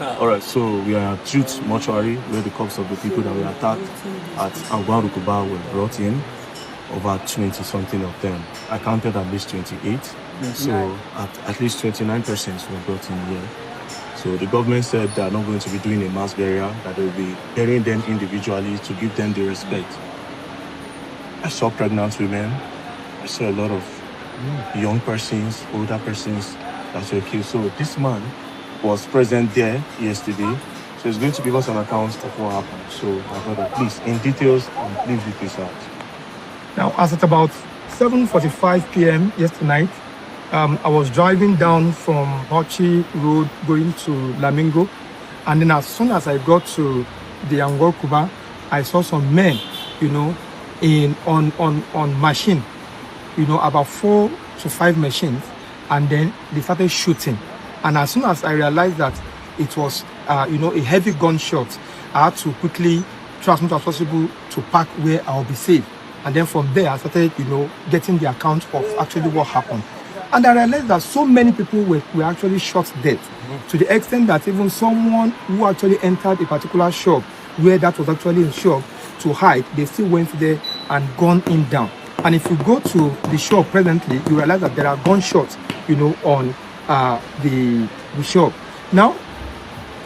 All right, so we are at Truth Mortuary, where the corpses of the people that were attacked at Angwan Rukuba were brought in. Over 20 something of them. I counted at least 28. So at least 29 persons were brought in here. So the government said they are not going to be doing a mass burial, that they will be burying them individually to give them the respect. I saw pregnant women. I saw a lot of young persons, older persons that were killed. So this man was present there yesterday. So he's going to give us an account of what happened. So my brother, please, in details, please read this out. Now, as at about 7:45 p.m. yesterday night, I was driving down from Hochi Road going to Lamingo, and then as soon as I got to the Angor Kuba, I saw some men, on machine, about 4 to 5 machines, and then they started shooting. And as soon as I realized that it was, a heavy gunshot, I had to quickly try as much as possible to park where I'll be safe. And then from there, I started, getting the account of actually what happened. And I realized that so many people were actually shot dead, to the extent that even someone who actually entered a particular shop where that was actually in shop to hide, they still went there and gunned him down. And if you go to the shop presently, you realize that there are gunshots, on the shop. Now,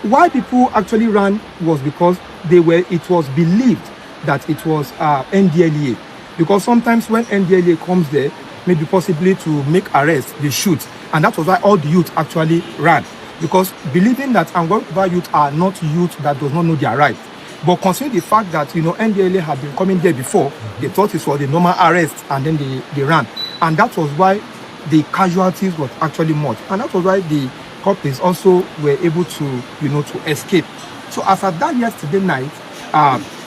why people actually ran was because it was believed that it was NDLEA. Because sometimes when NDLEA comes there, maybe possibly to make arrests, they shoot. And that was why all the youth actually ran. Because believing that Angwa youth are not youth that does not know their rights. But considering the fact that, NDLEA had been coming there before, they thought it was a normal arrest and then they ran. And that was why the casualties were actually much. And that was why the couples also were able to, to escape. So as at that yesterday night,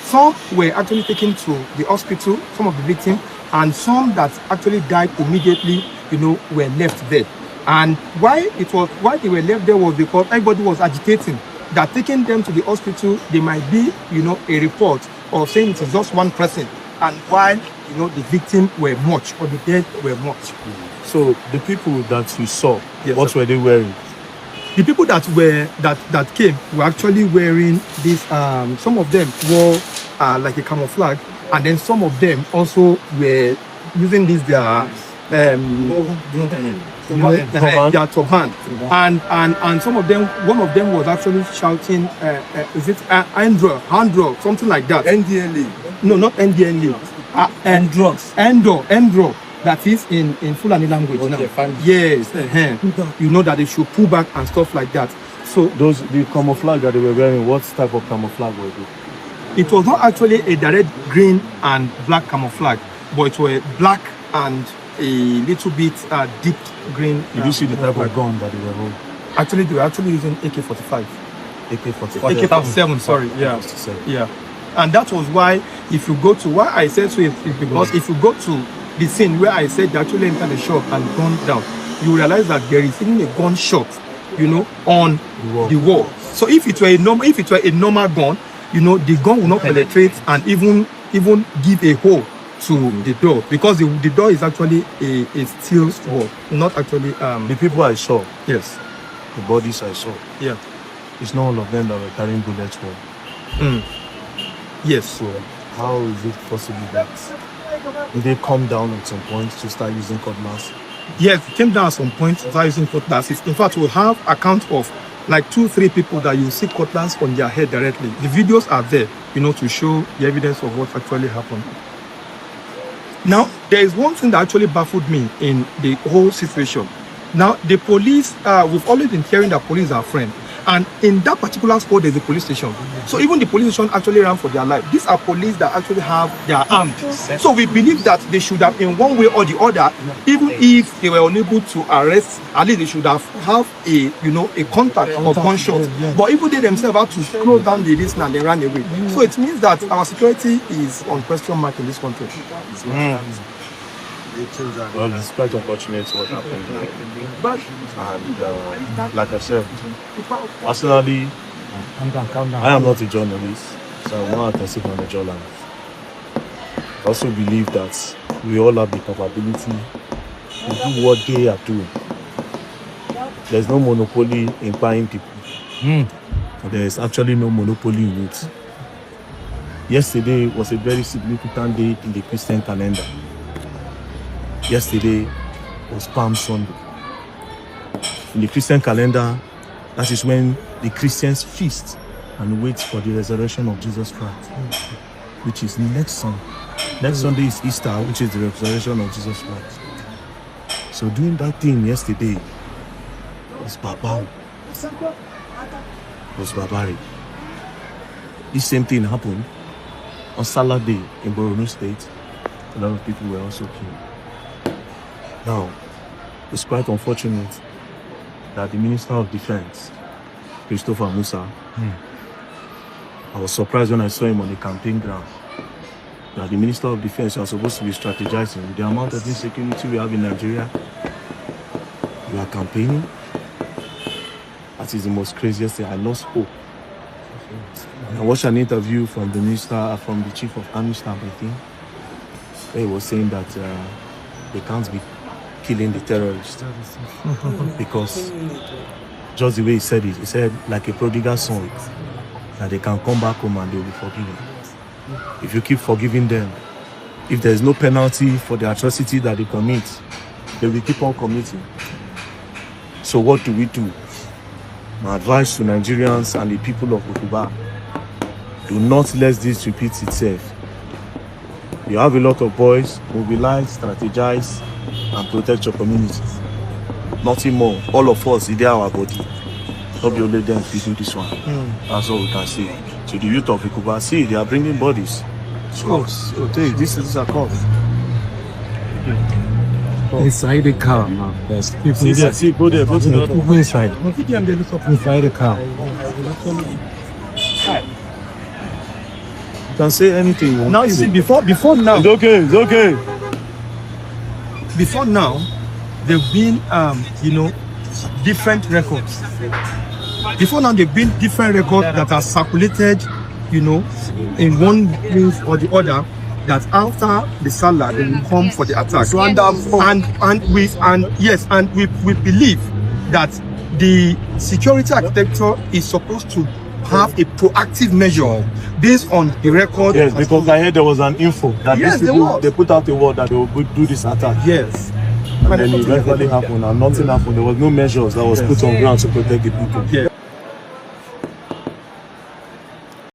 some were actually taken to the hospital, some of the victims, and some that actually died immediately, were left there. And why they were left there was because everybody was agitating that taking them to the hospital, there might be, a report of saying it is just one person, and while, the victims were much, or the dead were much. So the people that you saw, yes, what were they wearing? The people that came were actually wearing this. Some of them wore like a camouflage, and then some of them also were using this turban. And some of them, one of them was actually shouting, "Is it Andro, something like that?" NDLA. No, not NDLA. Endro. That is in Fulani language now. Yes, that they should pull back and stuff like that. So the camouflage that they were wearing, what type of camouflage was it? It was not actually a direct green and black camouflage, but it was black and a little bit deep green. Did you see the type of gun that they were holding? Actually, they were actually using AK-45. AK-47, sorry. Yeah. And that was why, if you go to, why I said so, is because if you go to the scene where I said they actually entered the shop and gunned down, you realize that there is even a gunshot, on the wall. So if it were a normal gun, the gun will not penetrate and even give a hole to the door, because the door is actually a steel wall, not actually the people I saw. Yes. The bodies I saw. Yeah. It's not all of them that were carrying bullets home. Yes. So how is it possible that did they come down at some point to start using cutlass? Yes, it came down at some point to start using cutlasses. In fact, we'll have account of like 2-3 people that you see cutlass on their head directly. The videos are there, to show the evidence of what actually happened. Now, there is one thing that actually baffled me in the whole situation. Now, the police, we've always been hearing that police are friends. And in that particular spot, there's a police station. So even the police station actually ran for their life. These are police that actually they are armed. So we believe that they should have, in one way or the other, even if they were unable to arrest, at least they should have a contact or gunshot. But even they themselves had to close down the listen and they ran away. So it means that our security is on question mark in this country. Well, it's quite unfortunate what happened. And like I said, personally, I am not a journalist, so I want to sit on the journalist. I also believe that we all have the capability to do what they are doing. There's no monopoly in buying people. There is actually no monopoly in it. Yesterday was a very significant day in the Christian calendar. Yesterday was Palm Sunday. In the Christian calendar, that is when the Christians feast and wait for the resurrection of Jesus Christ, which is next Sunday. Next Sunday is Easter, which is the resurrection of Jesus Christ. So doing that thing yesterday was barbaric. This same thing happened on Saturday in Borno State. A lot of people were also killed. Now, it's quite unfortunate that the Minister of Defense, Christopher Musa, I was surprised when I saw him on the campaign ground. That the Minister of Defense was supposed to be strategizing with the amount of insecurity we have in Nigeria. We are campaigning. That is the most craziest thing. I lost hope. I watched an interview from the minister, from the Chief of Army Staff, I think. He was saying that they can't be killing the terrorists because just the way he said it, he said like a prodigal son, that they can come back home and they will be forgiven. If you keep forgiving them, if there is no penalty for the atrocity that they commit, they will keep on committing. So what do we do? My advice to Nigerians and the people of Okuba: do not let this repeat itself. You have a lot of boys, mobilize, strategize, and protect your community. Nothing more. All of us, they are our body. Not be only them to do this one. That's all we can say. To the youth of Okuba, see, they are bringing bodies. So this is a cause. Inside the car, man. There's people See, go there, go to the people inside. Inside the car. You can say anything. Now you see, before now, It's okay. before now, there've been different records. Before now, there've been different records that are circulated, in one way or the other. That after the Salah, they will come for the attack. And we believe that the security architecture is supposed to have a proactive measure based on the record. Yes, because I heard there was an info that Yes, these people, they put out a word that they will do this attack. Yes. And then it eventually happened and nothing happened. There was no measures that was put on ground to protect the people. Yeah.